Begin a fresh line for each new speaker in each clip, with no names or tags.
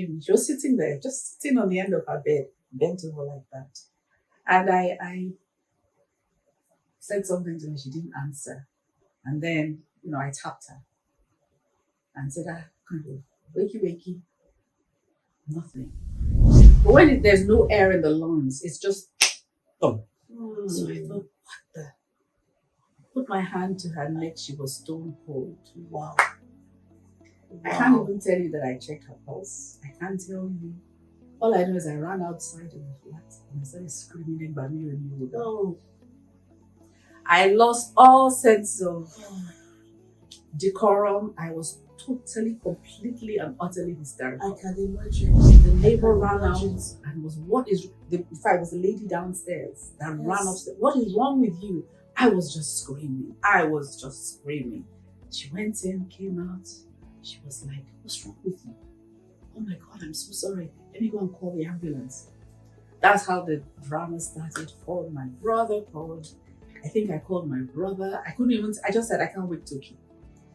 came. She was sitting there, just sitting on the end of her bed, bent over like that. And I said something to her, she didn't answer. And then, I tapped her and said, kind of, wakey, wakey, nothing. But when there's no air in the lungs, it's just, oh. So I thought, what the? Put my hand to her neck, she was stone cold. Wow. I can't even tell you that I checked her pulse. I can't tell you. All I know is I ran outside of the flat and I started screaming by me and you. Oh. I lost all sense of decorum. I was totally, completely, and utterly hysterical. I can imagine. The neighbor ran out and was, if I was a lady downstairs that ran upstairs, what is wrong with you? I was just screaming. She went in, came out. She was like, what's wrong with you? Oh my God, I'm so sorry. Let me go and call the ambulance. That's how the drama started. Called my brother, I think I called my brother. I just said, I can't wait to keep.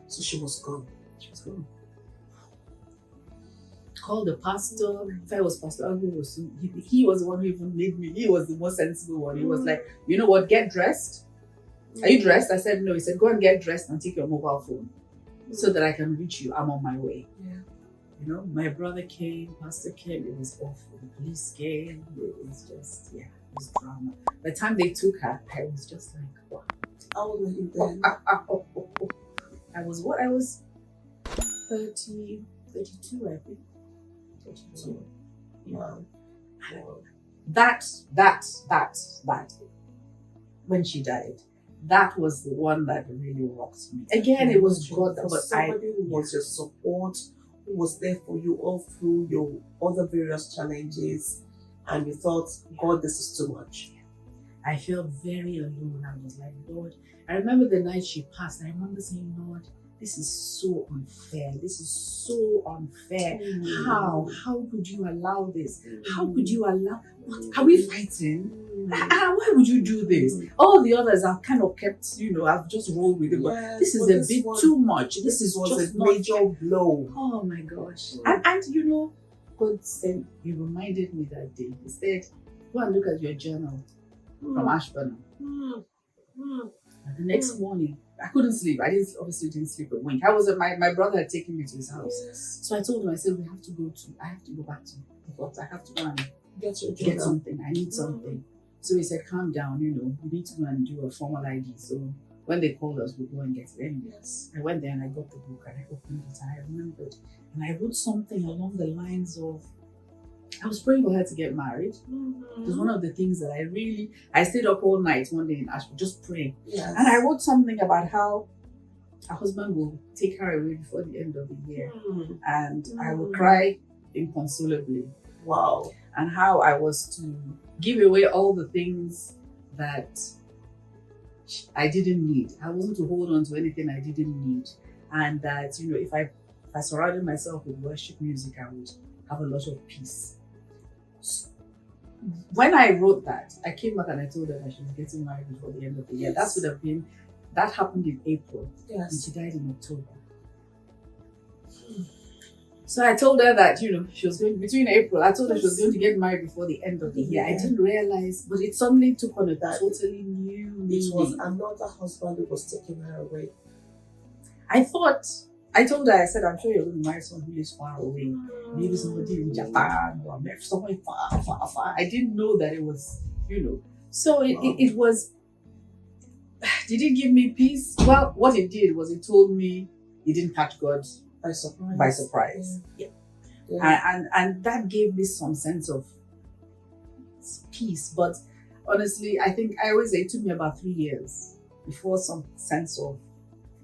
So she was gone. Called the pastor. If I was Pastor Agbo, he was the one who even made me. He was the most sensible one. He was like, you know what, get dressed. Are you dressed? I said, no. He said, go and get dressed and take your mobile phone so that I can reach you. I'm on my way. Yeah. My brother came, pastor came. It was awful. The police came. It was just, it was drama. By the time they took her, I was just like, wow. How old were you then? I was 32, I think. 32. Wow. That, when she died, that was the one that really rocked me. Again, it was God, but somebody who was your support, who was there for you all through your other various challenges, and you thought, God, this is too much. I felt very alone. I was like, Lord, I remember the night she passed, I remember saying, Lord, this is so unfair. This is so unfair. How could you allow this? How could you allow? What, are we fighting? Why would you do this? All the others have kind of kept, I've just rolled with it. But this is a bit too much. This is just a major blow. Oh my gosh. And God said, He reminded me that day. He said, go and look at your journal from Ashburn. And the next morning, I couldn't sleep. I obviously didn't sleep a wink. My brother had taken me to his house. Yes. So I told him, I said, I have to go back to the fort. I have to go and get something. I need something. So he said, calm down, you need to go and do a formal ID. So when they called us, we'll go and get it. Anyways, I went there and I got the book and I opened it and I remembered. And I wrote something along the lines of, I was praying for her to get married. It was one of the things that I stayed up all night one day in Ashford just praying. Yes. And I wrote something about how her husband will take her away before the end of the year. And I will cry inconsolably. Wow. And how I was to give away all the things that I didn't need. I wasn't to hold on to anything I didn't need. And that, if I surrounded myself with worship music, I would have a lot of peace. When I wrote that, I came back and I told her that she was getting married before the end of the year. Yes. That happened in April. Yes. And she died in October. So I told her that, she was going, between April, I told her she was going to get married before the end of the year. I didn't realize, but it suddenly took on a totally new meaning. It was another husband who was taking her away. I told her, I said, I'm sure you're going to marry someone who is far away. Maybe somebody in Japan or somewhere far, far, far. I didn't know that it was, So it was, did it give me peace? Well, what it did was it told me it didn't catch God by surprise. Yeah. And that gave me some sense of peace. But honestly, I think I always say it took me about 3 years before some sense of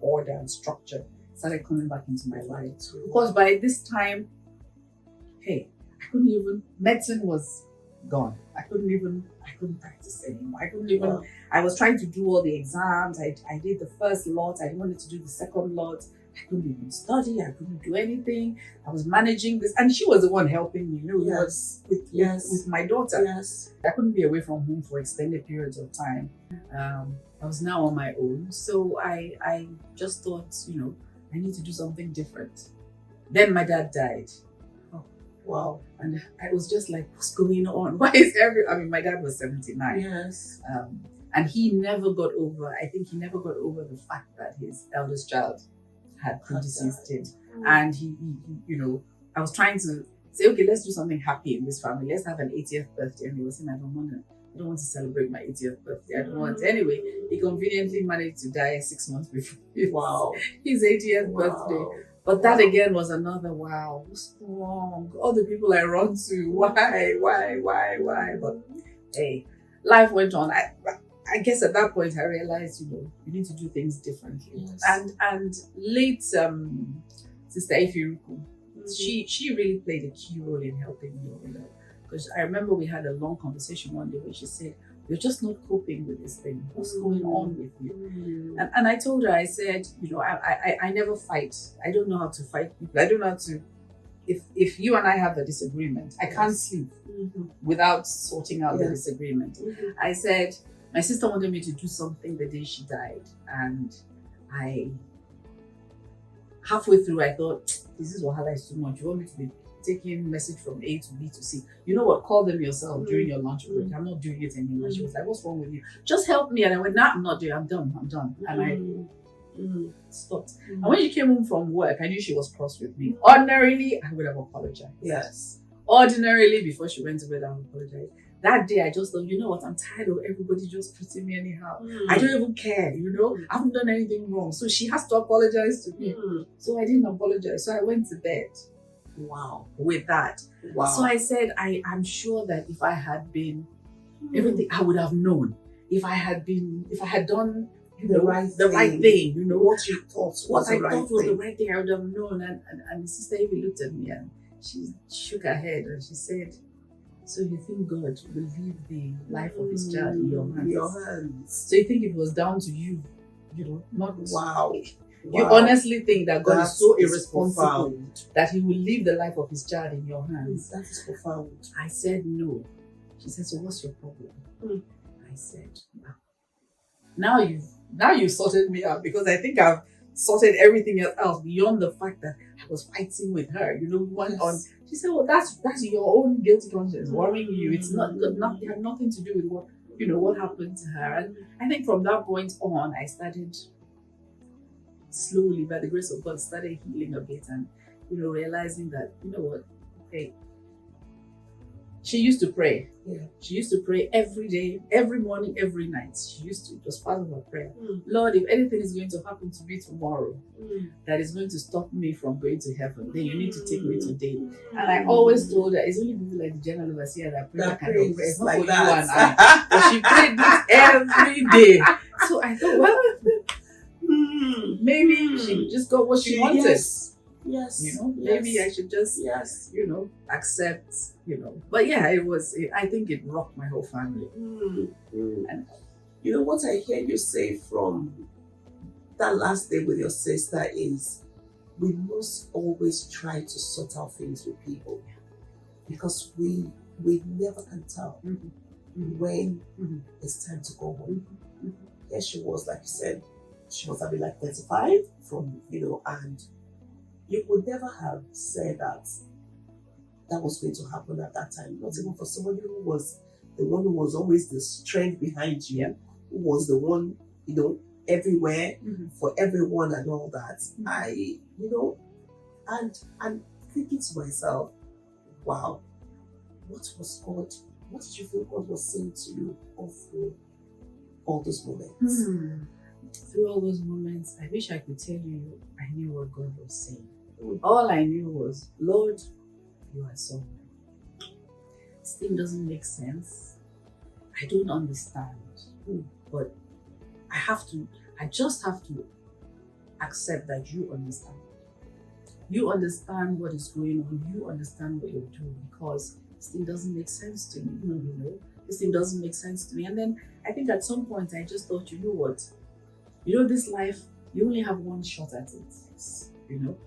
order and structure started coming back into my life. Because by this time, medicine was gone. I couldn't practice anymore. I was trying to do all the exams. I did the first lot. I wanted to do the second lot. I couldn't even study. I couldn't do anything. I was managing this. And she was the one helping me, Yes. With my daughter. Yes. I couldn't be away from home for extended periods of time. I was now on my own. So I just thought, I need to do something different. Then my dad died. Wow.
And I was just like, what's going on? My dad was 79.
Yes.
And he never got over, I think he never got over the fact that his eldest child had predeceased him. And he, I was trying to say, okay, let's do something happy in this family. Let's have an 80th birthday. And he was saying, I don't want to celebrate my 80th birthday. I don't want to. Anyway, he conveniently managed to die 6 months before his 80th birthday. But that again was another, wow, what's wrong? All the people I run to, why? But hey, life went on. I guess at that point I realized, you need to do things differently. Yes. And late Sister Ifiruku, she really played a key role in helping me, because I remember we had a long conversation one day where she said, you're just not coping with this thing. What's going on with you? And I told her, I said, I never fight. I don't know how to fight people. I don't know how to, if you and I have a disagreement, I can't sleep without sorting out the disagreement. I said, my sister wanted me to do something the day she died. And halfway through, I thought, this is Wahala is too much. You want me to be taking message from A to B to C? You know what? Call them yourself during your lunch break. I'm not doing it anymore. She was like, what's wrong with you? Just help me. And I went, nah, I'm not doing it. I'm done. And I stopped. And when she came home from work, I knew she was cross with me. Ordinarily, I would have apologized.
Yes.
Ordinarily, before she went to bed, I would apologize. That day, I just thought, you know what? I'm tired of everybody just treating me anyhow. I don't even care, I haven't done anything wrong. So she has to apologize to me. So I didn't apologize. So I went to bed.
Wow.
With that.
Wow.
So I said, I'm sure that if I had been everything, I would have known. If I had done the right thing,
what you thought was the right thing.
Was the right thing, I would have known. And Sister Evie looked at me and she shook her head and she said, so you think God will leave the life of his child in your hands? So you think it was down to you, not
wow.
You honestly think that God is so irresponsible that he will leave the life of his child in your hands?
That is profound.
I said no. She said, so what's your problem? I said, now you've sorted me out, because I think I've sorted everything else beyond the fact that I was fighting with her. On. She said, well, that's your own guilty conscience worrying you. It's not it had nothing to do with what happened to her. And I think from that point on, I started slowly, by the grace of God, started healing a bit and realizing that okay, she used to pray. She used to pray every day, every morning, every night. It was part of her prayer. Lord, if anything is going to happen to me tomorrow that is going to stop me from going to heaven, then you need to take me today. And I always told her, it's only people like the general overseer that pray that kind of prayer. It's not for you and I. But she prayed this every day. So I thought, well, maybe she just got what she wanted.
Yes.
Maybe I should just, accept, But yeah, I think it rocked my whole family.
And what I hear you say from that last day with your sister is, we must always try to sort out things with people, because we never can tell when it's time to go home. Here she was, like you said, she was having like 35 from, and you would never have said that was going to happen at that time. Not even for somebody who was the one who was always the strength behind you, who was the one, everywhere for everyone and all that. And thinking to myself, wow, what did you feel God was saying to you all through all those moments?
Through all those moments, I wish I could tell you I knew what God was saying. All I knew was, Lord, you are sovereign. This thing doesn't make sense. I don't understand. But I just have to accept that you understand. You understand what is going on. You understand what you're doing, because this thing doesn't make sense to me. This thing doesn't make sense to me. And then I think at some point I just thought, you know what? This life, you only have one shot at it.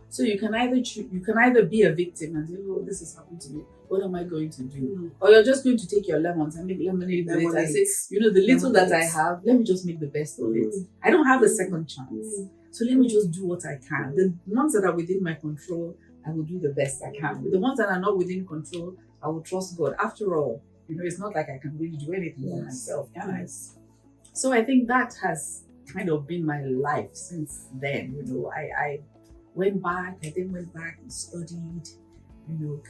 So you can either be a victim and say, oh, this has happened to me. What am I going to do? Or you're just going to take your lemons and make lemonade with it and say, the little that I have, let me just make the best of it. I don't have a second chance. So let me just do what I can. The ones that are within my control, I will do the best I can. With the ones that are not within control, I will trust God. After all, it's not like I can really do anything for myself, can I? So I think that has kind of been my life since then. I went back, I then went back and studied,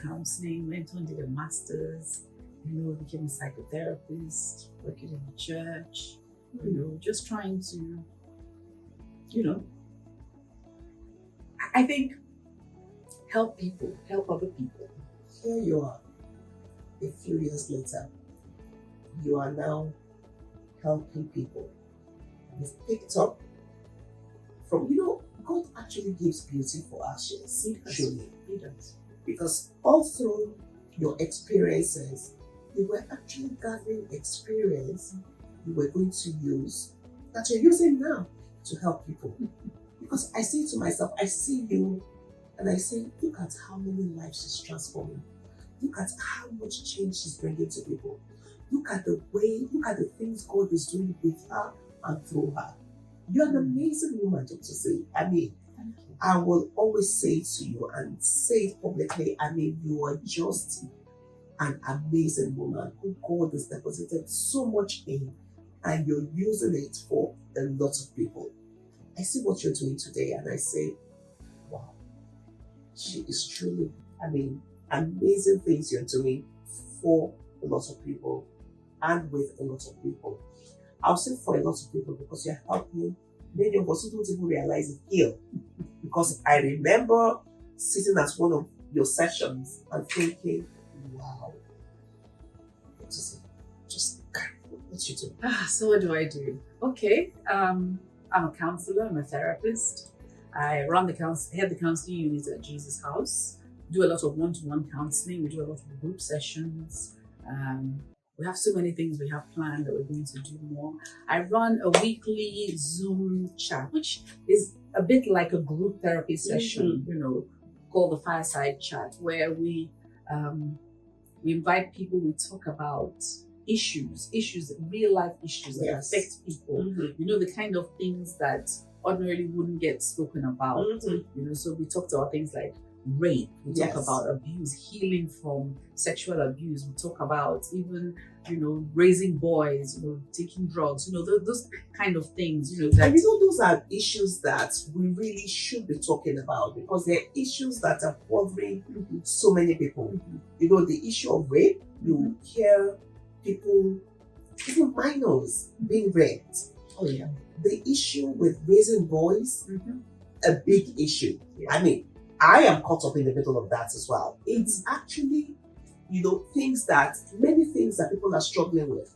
counseling, went on, did a master's, became a psychotherapist, working in the church, just trying to, I think help people, help other people.
Here you are, a few years later, you are now helping people. You've picked up from, God actually gives beauty for ashes, surely.
He does.
Because all through your experiences, you were actually gathering experience you were going to use, that you're using now to help people. Because I say to myself, I see you and I say, look at how many lives she's transforming. Look at how much change she's bringing to people. Look at the things God is doing with her and through her. You're an amazing woman, Dr. Z. I will always say to you and say it publicly, you are just an amazing woman who God has deposited so much in, and you're using it for a lot of people. I see what you're doing today and I say, wow, she is truly, amazing things you're doing for a lot of people and with a lot of people. I'll say for a lot of people because you're helping many of us who don't even realize it heal. Because I remember sitting at one of your sessions and thinking, wow, just what you do.
So what do I do? Okay, I'm a counsellor, I'm a therapist. I head the counseling unit at Jesus House. Do a lot of one-to-one counseling. We do a lot of group sessions. We have so many things we have planned that we're going to do more. I run a weekly Zoom chat, which is a bit like a group therapy session, called the Fireside Chat, where we invite people, we talk about issues, real life issues that affect people. The kind of things that ordinarily wouldn't get spoken about. So we talked about things like rape, we talk about abuse, healing from sexual abuse, we talk about even, raising boys, taking drugs, those kind of things, that
those are issues that we really should be talking about, because they're issues that are bothering so many people. The issue of rape, you hear people, even minors, being raped.
Oh yeah.
The issue with raising boys, a big issue. I am caught up in the middle of that as well. It's actually, many things that people are struggling with.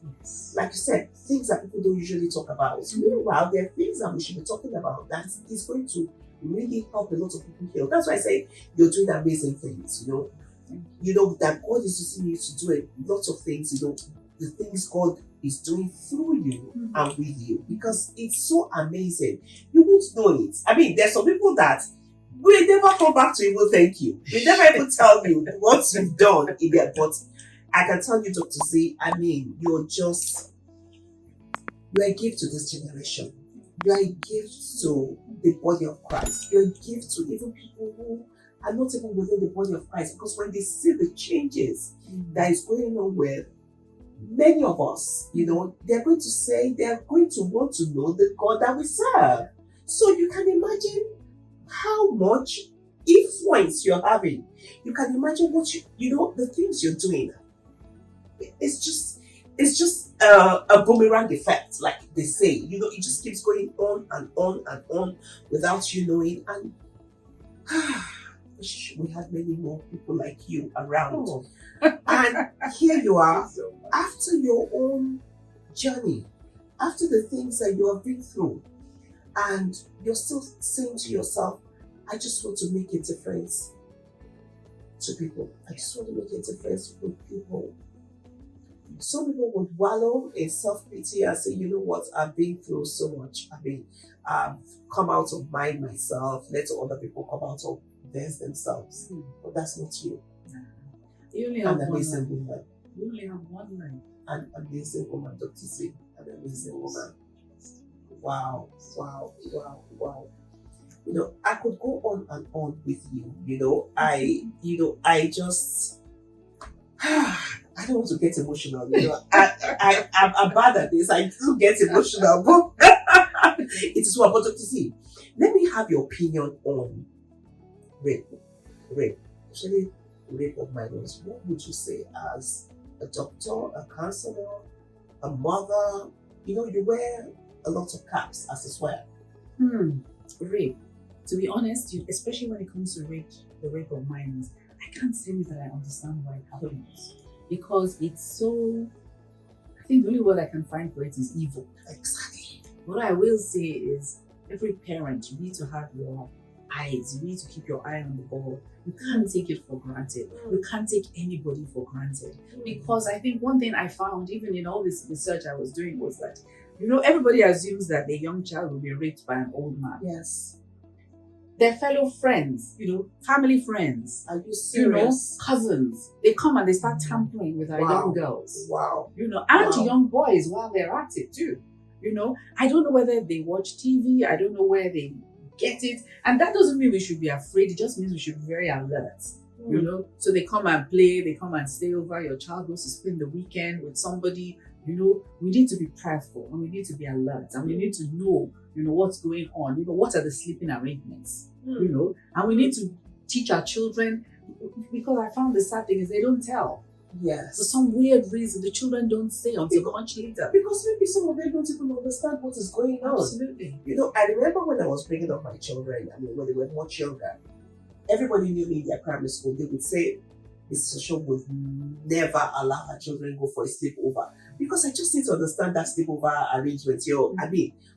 Like you said, things that people don't usually talk about. Meanwhile, there are things that we should be talking about that is going to really help a lot of people heal. That's why I say you're doing amazing things, that God is using you to do a lot of things, the things God is doing through you and with you, because it's so amazing. You won't know it. There's some people that we never come back to even thank you. We never even tell you what you've done in there. But I can tell you, Dr. Z, you're a gift to this generation. You're a gift to the body of Christ. You're a gift to even people who are not even within the body of Christ. Because when they see the changes that is going on with many of us, they're going to want to know the God that we serve. So you can imagine how much influence you're having. You can imagine what the things you're doing. It's just a boomerang effect, like they say. It just keeps going on and on and on without you knowing. And wish we had many more people like you around. And here you are, after your own journey, after the things that you have been through, and you're still saying to yourself, I just want to make a difference to people. I just want to make a difference with people. Some people would wallow in self-pity and say, you know what, I've been through so much. I've come out of mine myself. Let other people come out of theirs themselves. But that's not you.
You only have
an
one
amazing
life.
woman.
You only have one life.
An amazing woman, Dr. Z. An amazing woman. Wow. I could go on and on with I just, I don't want to get emotional. I'm bad at this. I do get emotional, but it is what I wanted to see. Let me have your opinion on rape, especially rape of minors. What would you say as a doctor, a counselor, a mother? You wear a lot of caps as well.
Rape. To be honest, especially when it comes to rape, the rape of minors, I can't say that I understand why it happens. Because it's so, I think the only word I can find for it is evil.
Exactly.
What I will say is, every parent, you need to have your eyes, you need to keep your eye on the ball. You can't take it for granted. You can't take anybody for granted. Because I think one thing I found, even in all this research I was doing, was that, everybody assumes that a young child will be raped by an old man.
Yes.
Their fellow friends, family friends,
are you serious?
Cousins, they come and they start tampering with our young girls.
Wow.
And young boys while they're at it too. I don't know whether they watch TV, I don't know where they get it. And that doesn't mean we should be afraid, it just means we should be very alert. So they come and play, they come and stay over, your child goes to spend the weekend with somebody. We need to be prayerful and we need to be alert and we need to know, what's going on, what are the sleeping arrangements, and we need to teach our children, because I found the sad thing is they don't tell.
Yes.
For some weird reason, the children don't say until much later.
Because maybe some of them don't even understand what is going on.
Absolutely.
I remember when I was bringing up my children, when they were much younger, everybody knew me in their primary school. They would say, Mrs. Osho would never allow her children go for a sleepover. Because I just need to understand that sleepover arrangement.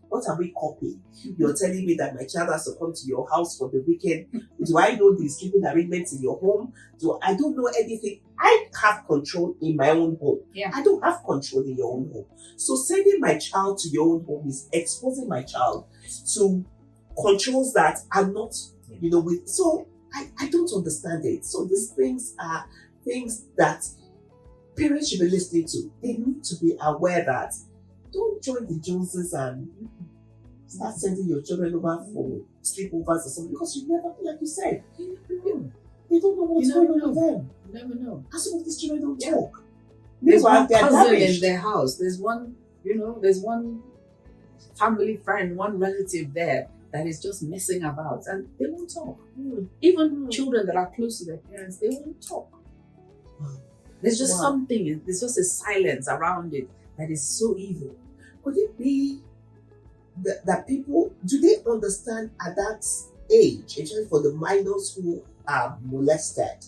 What are we copying? You're telling me that my child has to come to your house for the weekend. Do I know the sleeping arrangements in your home? I don't know anything. I have control in my own home.
Yeah.
I don't have control in your own home. So sending my child to your own home is exposing my child to controls that are not, with. So I don't understand it. So these things are things that parents should be listening to. They need to be aware that don't join the Joneses and start sending your children over for sleepovers or something, because you never, like you said, they don't know what's going on with them.
You never know.
And some of these children don't talk.
There's one cousin in their house. There's one, there's one family friend, one relative there that is just messing about and they won't talk. Even children that are close to their parents, they won't talk. There's just something, there's just a silence around it that is so evil.
Could it be that people, do they understand at that age, especially for the minors who are molested,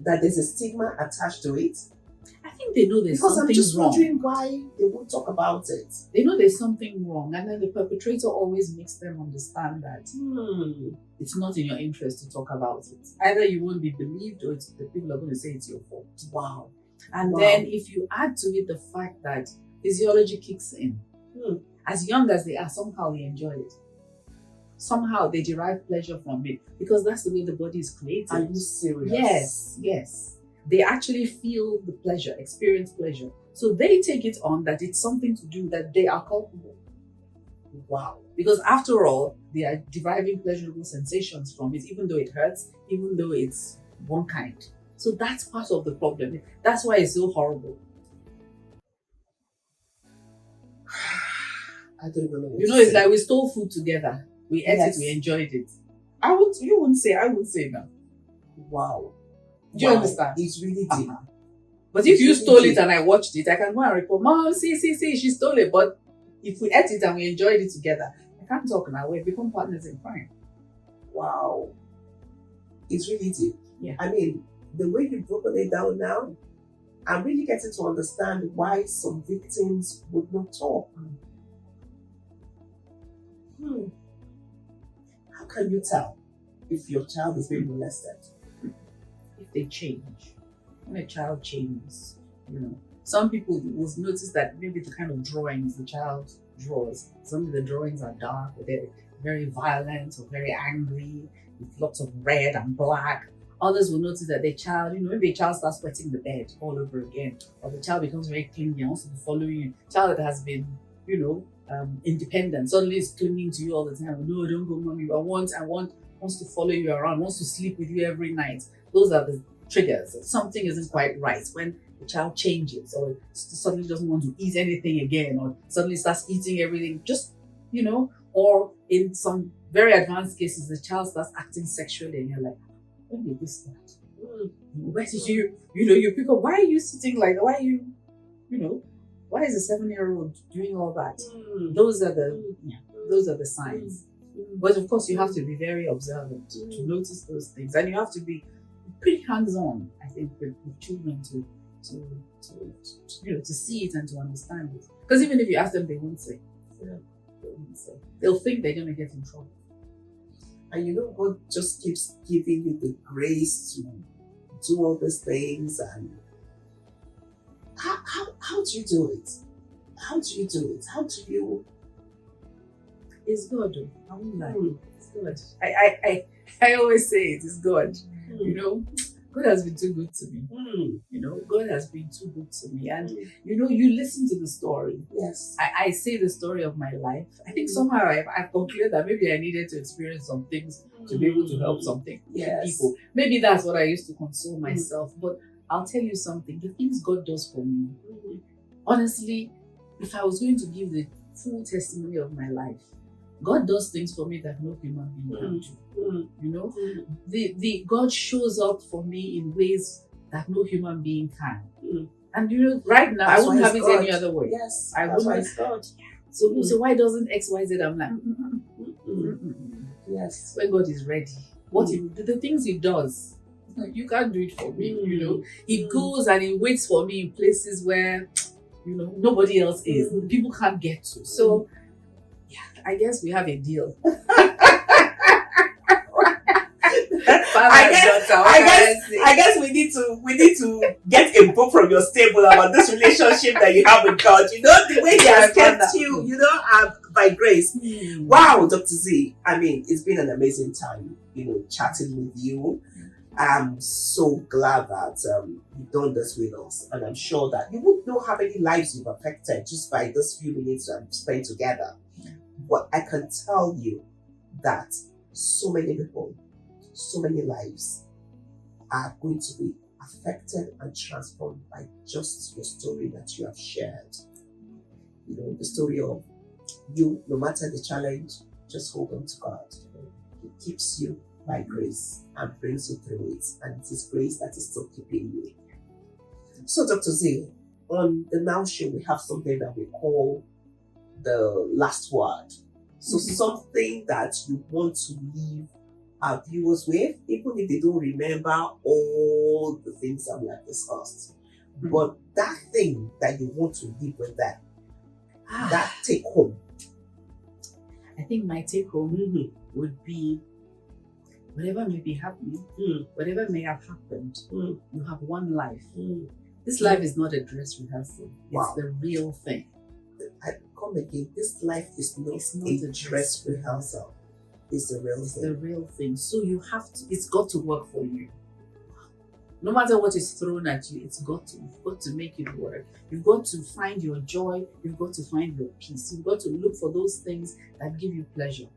that there's a stigma attached to it?
I think they know there's
because
something wrong.
I'm just wondering why they won't talk about it.
They know there's something wrong, and then the perpetrator always makes them understand that it's not in your interest to talk about it. Either you won't be believed, or the people are going to say it's your fault.
Wow.
And then if you add to it the fact that physiology kicks in, as young as they are, somehow they enjoy it. Somehow they derive pleasure from it, because that's the way the body is created.
Are you serious?
Yes. They actually feel the pleasure, experience pleasure. So they take it on that it's something to do, that they are culpable.
Wow.
Because after all, they are deriving pleasurable sensations from it, even though it hurts, even though it's one kind. So that's part of the problem. That's why it's so horrible.
I don't even know.
It's like we stole food together. We ate it, we enjoyed it. You wouldn't say, I would say no.
Wow.
Do you understand?
It's really deep.
But if you stole it and I watched it, I can go and report, Mom, see, she stole it. But if we ate it and we enjoyed it together, I can't talk now. We've become partners in crime.
Wow. It's really deep.
Yeah.
I mean, the way you've broken it down now, I'm really getting to understand why some victims would not talk. How can you tell if your child is being molested?
If they change. When a child changes, some people will notice that maybe the kind of drawings the child draws, some of the drawings are dark, or they're very violent or very angry, with lots of red and black. Others will notice that the child, maybe a child starts wetting the bed all over again, or the child becomes very clingy and wants to be following you. Child that has been, independent. Suddenly it's clinging to you all the time. No, don't go, mommy. Wants to follow you around, wants to sleep with you every night. Those are the triggers. Something isn't quite right when the child changes, or suddenly doesn't want to eat anything again, or suddenly starts eating everything. Just, or in some very advanced cases, the child starts acting sexually, and you're like, when did this start? Where did you pick up? Why are you sitting like? Why are you, why is a 7-year-old doing all that? Those are the signs. But of course, you have to be very observant to notice those things, and you have to be pretty hands-on, I think, with children to see it and to understand it. Because even if you ask them, they won't say. They'll think they're going to get in trouble.
And God just keeps giving you the grace to do all these things. And how do you do it? How do you do it? How do you?
It's God. I won't lie. It's God. I always say it's God. God has been too good to me. God has been too good to me. And you listen to the story.
Yes.
I say the story of my life. I think somehow I've concluded that maybe I needed to experience some things to be able to help something people. Maybe that's what I used to console myself. But I'll tell you something, the things God does for me. Honestly, if I was going to give the full testimony of my life, God does things for me that no human being can do. The God shows up for me in ways that no human being can. And right now, I wouldn't have it any other way.
Yes,
I wouldn't.
God.
So why doesn't XYZ? I'm like,
yes.
When God is ready, the things He does, you can't do it for me. He goes and He waits for me in places where nobody else is. People can't get to. So. I guess we have a deal.
I guess we need to get a book from your stable about this relationship that you have with God. The way He has kept you, by grace. Wow, Dr. Z. I mean, it's been an amazing time, chatting with you. I'm so glad that you've done this with us, and I'm sure that you wouldn't know how many lives you've affected just by this few minutes that we've spent together. But I can tell you that so many people, so many lives are going to be affected and transformed by just your story that you have shared. The story of you, no matter the challenge, just hold on to God. He keeps you by grace and brings you through it. And it is grace that is still keeping you. So, Dr. Z, on the Now Show, we have something that we call the last word. So something that you want to leave our viewers with, even if they don't remember all the things that we have discussed. But that thing that you want to leave with them, that take home.
I think my take home would be whatever may be happening, whatever may have happened, you have one life. This life is not a dress rehearsal. It's the real thing.
I come again. This life is not a dress rehearsal. It's the real thing.
The real thing. So you have to. It's got to work for you. No matter what is thrown at you, you've got to make it work. You've got to find your joy. You've got to find your peace. You've got to look for those things that give you pleasure.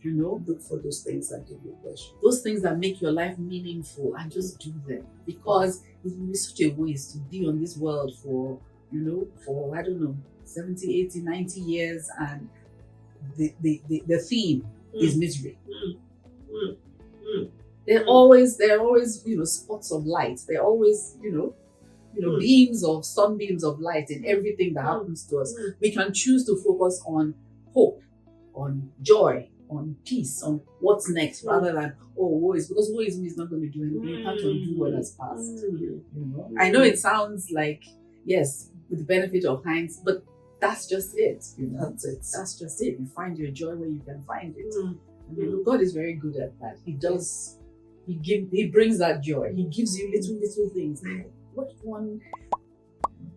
Look for those things that give you pleasure.
Those things that make your life meaningful, and just do them. Because it will be such a waste to be on this world for, I don't know, 70, 80, 90 years, and the theme is misery. There are always, spots of light. There are always, sunbeams of light in everything that happens to us. We can choose to focus on hope, on joy, on peace, on what's next, rather than woe is me is not going to do anything. You can't undo what has passed. I know it sounds like, yes, with the benefit of hindsight, but that's just it.
That's it.
That's just it. You find your joy where you can find it. God is very good at that. He does. He brings that joy. He gives you little things. What one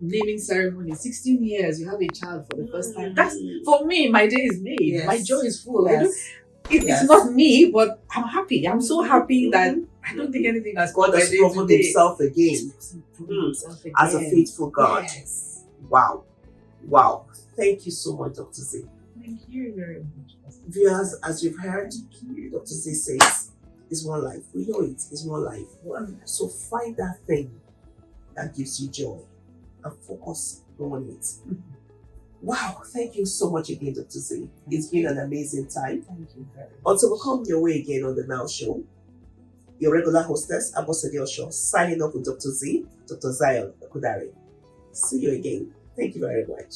naming ceremony, 16 years, you have a child for the first time. That's, for me, my day is made. Yes. My joy is full.
Yes.
It's not me, but I'm happy. I'm so happy that I don't think anything has
God has proven himself again. As a faithful God.
Yes.
Wow. Wow. Thank you so much, Dr. Z.
Thank you very much.
Viewers, as you've heard, Dr. Z says, it's one life. We know it. It's one life. So find that thing that gives you joy and focus on it. Wow, thank you so much again, Dr. Z. It's been an amazing time.
Thank you very much.
Until we come your way again on the Now Show, your regular hostess, Abosede Osho, signing off with Dr. Z, Dr. Zion Ekundare. See you again. Thank you very much.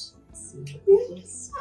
Yes.